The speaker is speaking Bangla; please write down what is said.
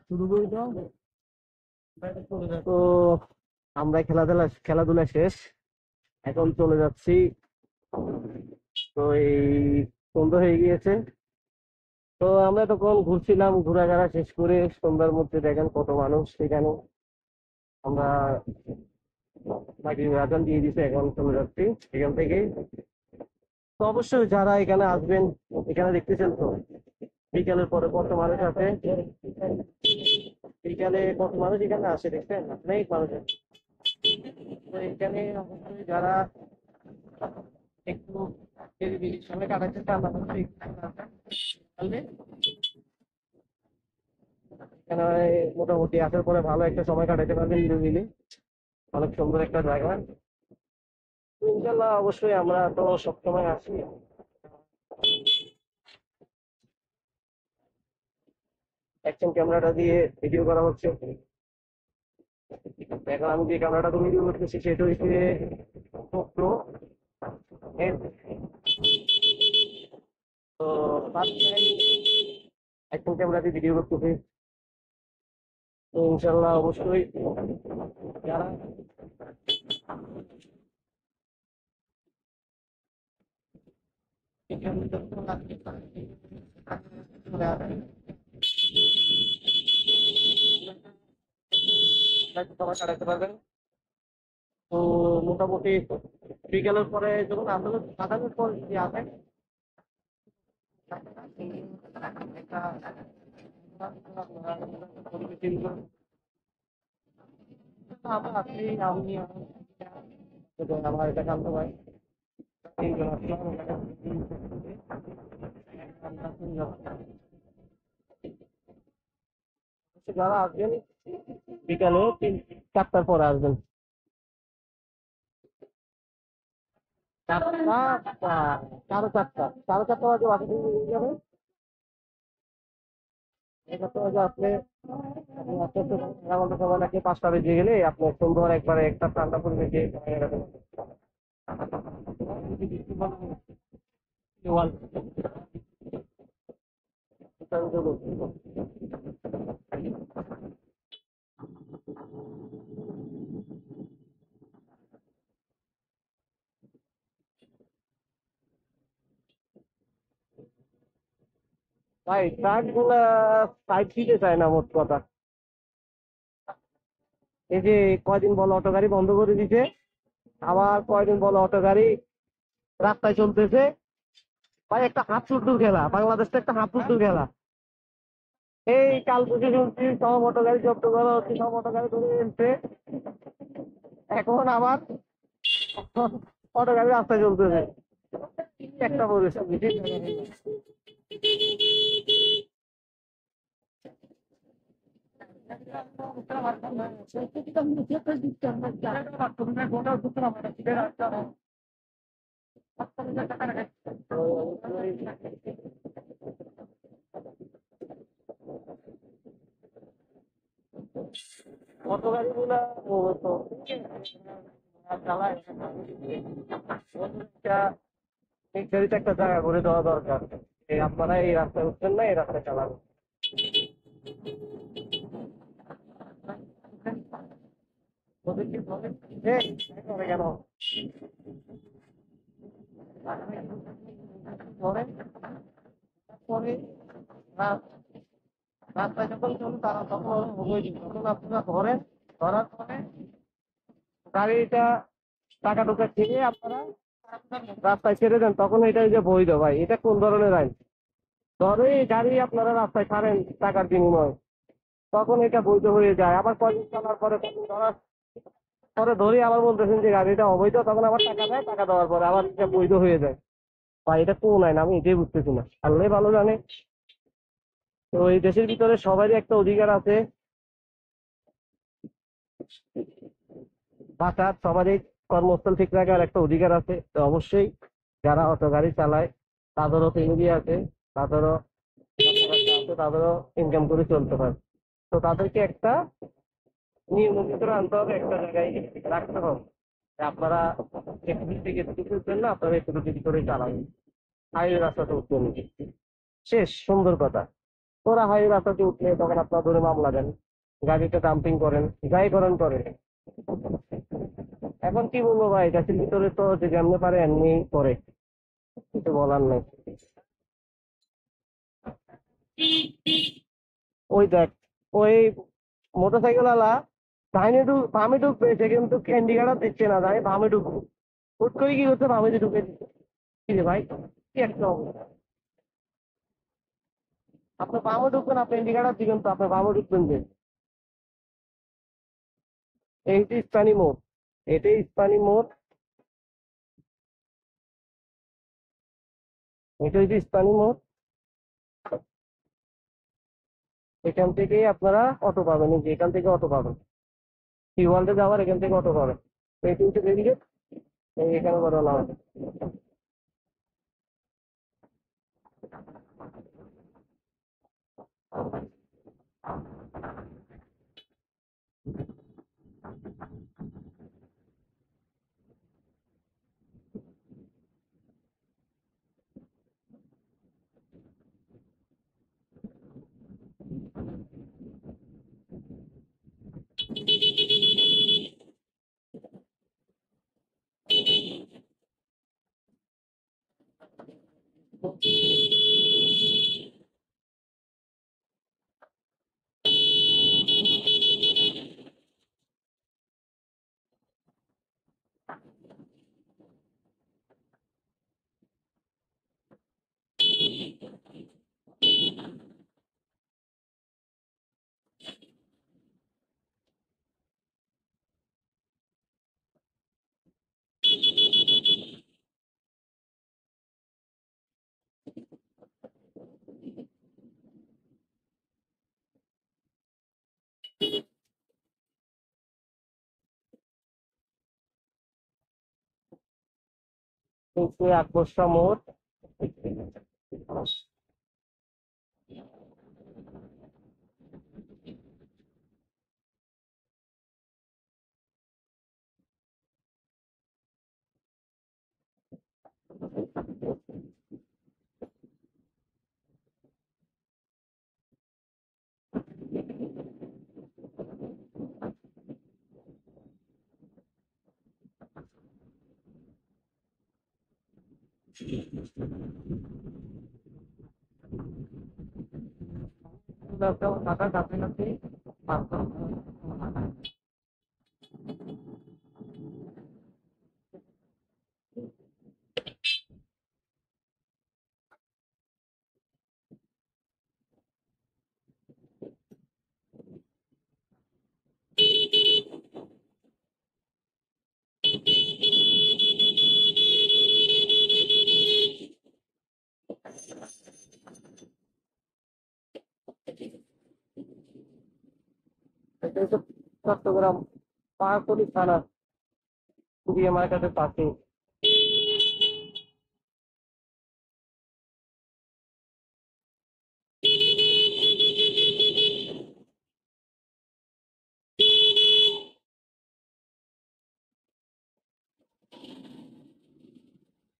শুরু করে দাও। তো আমরা খেলাধুলা শেষ, এখন চলে যাচ্ছি। তো এই সন্ধ্যা হয়ে গিয়েছে। তো আমরা তখন ঘুরছিলাম, ঘোরাঘেরা শেষ করে সন্ধ্যার মধ্যে দেখেন কত মানুষ সেখানে। আমরা মাগরিবের আজান দিয়ে দিছে, এখন চলে যাচ্ছি এখান থেকে। তো অবশ্যই যারা এখানে আসবেন, এখানে দেখতেছেন তো বিকালের পরে কত মানুষ আছে, বিকালে কত মানুষ এখানে আসে দেখছেন, অনেক মানুষ আছে। তো এখানে অবশ্যই যারা একটু নিরিবিলি সময় কাটাতে চান অবশ্যই এখানে আসবেন। তাহলে এখানে মোটামুটি আসার পরে ভালো একটা সময় কাটাতে পারবেন নিরিবিলি, অনেক সুন্দর একটা জায়গা। ইনশাল্লাহ অবশ্যই আমরা তো সবসময় আসি। অ্যাকশন ক্যামেরাটা দিয়ে ভিডিও করা হচ্ছে। এখন আমি যে ক্যামেরাটা দিয়ে ভিডিও করতেছি সেটা হচ্ছে GoPro এর। তো অ্যাকশন ক্যামেরা দিয়ে ভিডিও করতেছি। তো ইনশাল্লাহ অবশ্যই যারা সময় কাটাতে পারবেন। তো মোটামুটি বিকেলের পরে যখন আসলে আদানের পর যদি আসেন, আমার এটা জানতে পারি তিনজন আসলাম যারা আসবেন বিকালে 4টার পরে আসবেন। 4টা, 4:30 বাজে বাসা থেকে বেরিয়ে যাবে। 4:30 বাজে আসলে আপনি আস্তে আস্তে 1 ঘন্টা সময় লাগে। 5টা বেজে গেলে আপনার সুন্দর একবারে একটা ঠান্ডা পরিবেশে হয়ে যাবে। ভাই ট্রাক গুলা সাইড দিতে চায় না মোট কথা। এই যে কয়দিন বলো অটো গাড়ি বন্ধ করে দিছে, আবার কয়দিন বলো অটো গাড়ি রাস্তায় চলতেছে। ভাই একটা হাফুডুর খেলা, বাংলাদেশটা একটা হাফুডুর খেলা। এই কাল থেকে শুনছি সব অটো গাড়ি জব্দ করা হচ্ছে, সব অটো গাড়ি ধরে এসছে। এখন আবার অটো গাড়ি রাস্তায় চলতেছে। একটা পরিবেশ অটো গাড়ি গুলা তো চালায় নির্ধারিত একটা জায়গা করে দেওয়া দরকার। এই আপনারা এই রাস্তায় উঠছেন না, এই রাস্তায় চালাবেন। ওদেরকে বলেন, কেন ধরেন পরে রাস্তায় যখন চলুন তারা তখন তখন আপনারা ধরেন, ধরার পরে গাড়িটা টাকা টুকা খেয়ে আপনারা রাস্তায় ছেড়ে দেন, তখন এটা যে বৈধ। ভাই এটা কোন ধরনের আইন? ধরে গাড়ি আপনারা রাস্তায় ছাড়েন টাকার বিনিময়ে, তখন এটা বৈধ হয়ে যায়। আবার কয়দিন চলার পরে কদিন ধরার পরে ধরে আবার বলতেছেন যে গাড়িটা অবৈধ, তখন আবার টাকা দেয়, টাকা দেওয়ার পরে আবার এটা বৈধ হয়ে যায়। ভাই এটা কোন আইন আমি এটাই বুঝতেছি না, আল্লাহ ভালো জানে। তো এই দেশের ভিতরে সবারই একটা অধিকার আছে বাঁচার, সবারই কর্মস্থল ঠিক রাখার একটা অধিকার আছে। তো অবশ্যই যারা অটো গাড়ি চালায় তাদেরও ফ্যামিলি আছে, তাদেরও কথাবার্তা আছে, তাদেরও ইনকাম করে চলতে হয়। তো তাদেরকে একটা নিয়মের ভিতরে আনতে হবে, একটা জায়গায় রাখতে হবে যে আপনারা একটু থেকে একটু উঠবেন না, আপনারা একটু দিক করে চালাবেন, হাইওয়ে রাস্তাতে উঠবেন। শেষ, সুন্দর কথা। ওরা হাই রাস্তাতে উঠলে তখন আপনার ধরে মামলা দেন, গাড়িতে ডাম্পিং করেন, যাই করেন করেন। এখন কি বলবো ভাই, গাছের ভিতরে তো যে যেমনি পারে এমনি করে, কিছু বলার নেই। ওই দেখ, ওই মোটরসাইকেল আলা ভামে ঢুকবে, সে কিন্তু ইন্ডিকেটর দিচ্ছে না, জানি ভামে ঢুকবো, হুট করে কি করছে ভামে ঢুকে দিচ্ছে। কি রে ভাই, কি একটা অবস্থা। আপনি বামে ঢুকবেন, আপনি ইন্ডিকেটর দিবেন তো, আপনি বামে ঢুকবেন যে। এইটি ইস্পানি মোড়, এটাই ইস্পানি মোড়, এটা হচ্ছে ইস্পানি মোড়। এখান থেকেই আপনারা অটো পাবেন, এই যে এখান থেকে অটো পাবেন, সি ওয়ার্ল্ডে যাওয়ার এখান থেকে অটো পাবেন। তো এটি হচ্ছে ডেলিগেট, এখানে বেরোনো হবে। হচ্ছে আকবর্ষা মোড়। টাকা কাছাকাছি এটা হচ্ছে চট্টগ্রাম পাহাড়তলি থানা, কুড়িয়া মার্কেটের পাশে।